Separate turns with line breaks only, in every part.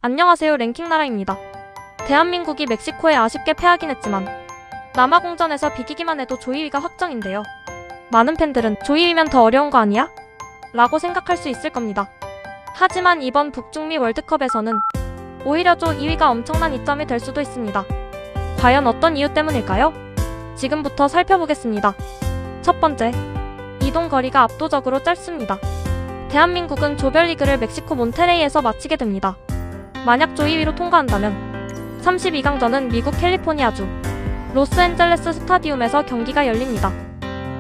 안녕하세요, 랭킹나라입니다. 대한민국이 멕시코에 아쉽게 패하긴 했지만 남아공전에서 비기기만 해도 조2위가 확정인데요. 많은 팬들은 조2위면 더 어려운 거 아니야? 라고 생각할 수 있을 겁니다. 하지만 이번 북중미 월드컵에서는 오히려 조2위가 엄청난 이점이 될 수도 있습니다. 과연 어떤 이유 때문일까요? 지금부터 살펴보겠습니다. 첫 번째, 이동 거리가 압도적으로 짧습니다. 대한민국은 조별리그를 멕시코 몬테레이에서 마치게 됩니다. 만약 조2위로 통과한다면 32강전은 미국 캘리포니아주 로스앤젤레스 스타디움에서 경기가 열립니다.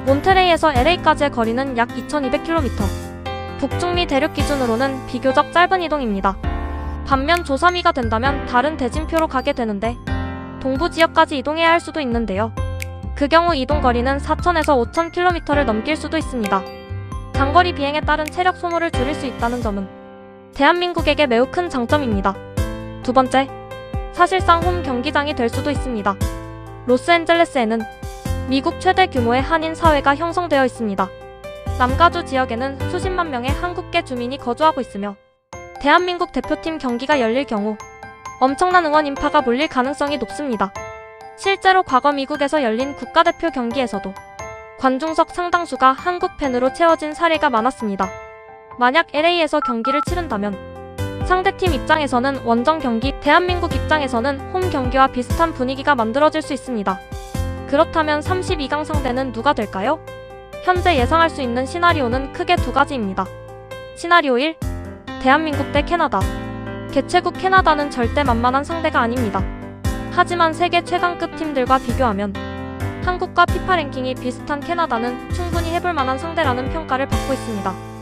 몬테레이에서 LA까지의 거리는 약 2200km. 북중미 대륙 기준으로는 비교적 짧은 이동입니다. 반면 조3위가 된다면 다른 대진표로 가게 되는데 동부 지역까지 이동해야 할 수도 있는데요. 그 경우 이동 거리는 4000에서 5000km를 넘길 수도 있습니다. 장거리 비행에 따른 체력 소모를 줄일 수 있다는 점은 대한민국에게 매우 큰 장점입니다. 두 번째, 사실상 홈 경기장이 될 수도 있습니다. 로스앤젤레스에는 미국 최대 규모의 한인 사회가 형성되어 있습니다. 남가주 지역에는 수십만 명의 한국계 주민이 거주하고 있으며 대한민국 대표팀 경기가 열릴 경우 엄청난 응원 인파가 몰릴 가능성이 높습니다. 실제로 과거 미국에서 열린 국가대표 경기에서도 관중석 상당수가 한국 팬으로 채워진 사례가 많았습니다. 만약 LA에서 경기를 치른다면 상대팀 입장에서는 원정 경기, 대한민국 입장에서는 홈 경기와 비슷한 분위기가 만들어질 수 있습니다. 그렇다면 32강 상대는 누가 될까요? 현재 예상할 수 있는 시나리오는 크게 두 가지입니다. 시나리오 1. 대한민국 대 캐나다. 개최국 캐나다는 절대 만만한 상대가 아닙니다. 하지만 세계 최강급 팀들과 비교하면 한국과 피파 랭킹이 비슷한 캐나다는 충분히 해볼 만한 상대라는 평가를 받고 있습니다.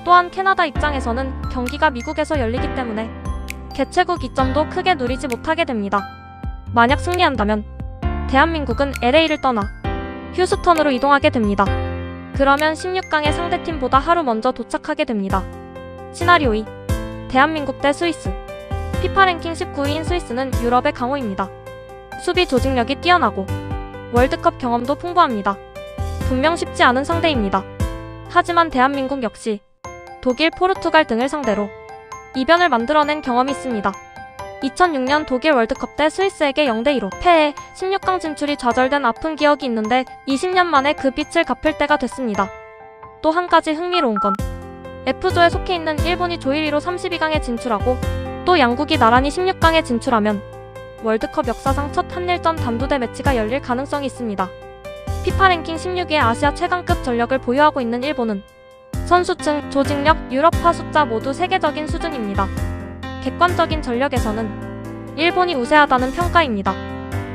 또한 캐나다 입장에서는 경기가 미국에서 열리기 때문에 개최국 이점도 크게 누리지 못하게 됩니다. 만약 승리한다면 대한민국은 LA를 떠나 휴스턴으로 이동하게 됩니다. 그러면 16강의 상대팀보다 하루 먼저 도착하게 됩니다. 시나리오 2. 대한민국 대 스위스. 피파 랭킹 19위인 스위스는 유럽의 강호입니다. 수비 조직력이 뛰어나고 월드컵 경험도 풍부합니다. 분명 쉽지 않은 상대입니다. 하지만 대한민국 역시 독일, 포르투갈 등을 상대로 이변을 만들어낸 경험이 있습니다. 2006년 독일 월드컵 때 스위스에게 0대2로 패해 16강 진출이 좌절된 아픈 기억이 있는데 20년 만에 그 빚을 갚을 때가 됐습니다. 또 한 가지 흥미로운 건 F조에 속해 있는 일본이 조1위로 32강에 진출하고 또 양국이 나란히 16강에 진출하면 월드컵 역사상 첫 한일전 단두대 매치가 열릴 가능성이 있습니다. 피파 랭킹 16위의 아시아 최강급 전력을 보유하고 있는 일본은 선수층, 조직력, 유럽파 숫자 모두 세계적인 수준입니다. 객관적인 전력에서는 일본이 우세하다는 평가입니다.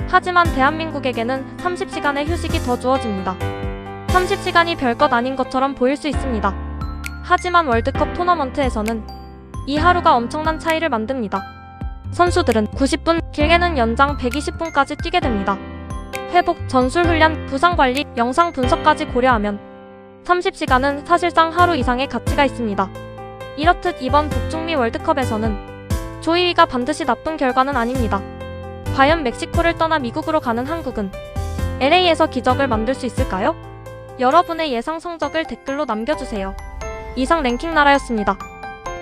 하지만 대한민국에게는 30시간의 휴식이 더 주어집니다. 30시간이 별것 아닌 것처럼 보일 수 있습니다. 하지만 월드컵 토너먼트에서는 이 하루가 엄청난 차이를 만듭니다. 선수들은 90분, 길게는 연장 120분까지 뛰게 됩니다. 회복, 전술 훈련, 부상 관리, 영상 분석까지 고려하면 30시간은 사실상 하루 이상의 가치가 있습니다. 이렇듯 이번 북중미 월드컵에서는 조2위가 반드시 나쁜 결과는 아닙니다. 과연 멕시코를 떠나 미국으로 가는 한국은 LA에서 기적을 만들 수 있을까요? 여러분의 예상 성적을 댓글로 남겨주세요. 이상 랭킹나라였습니다.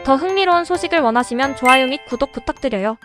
더 흥미로운 소식을 원하시면 좋아요 및 구독 부탁드려요.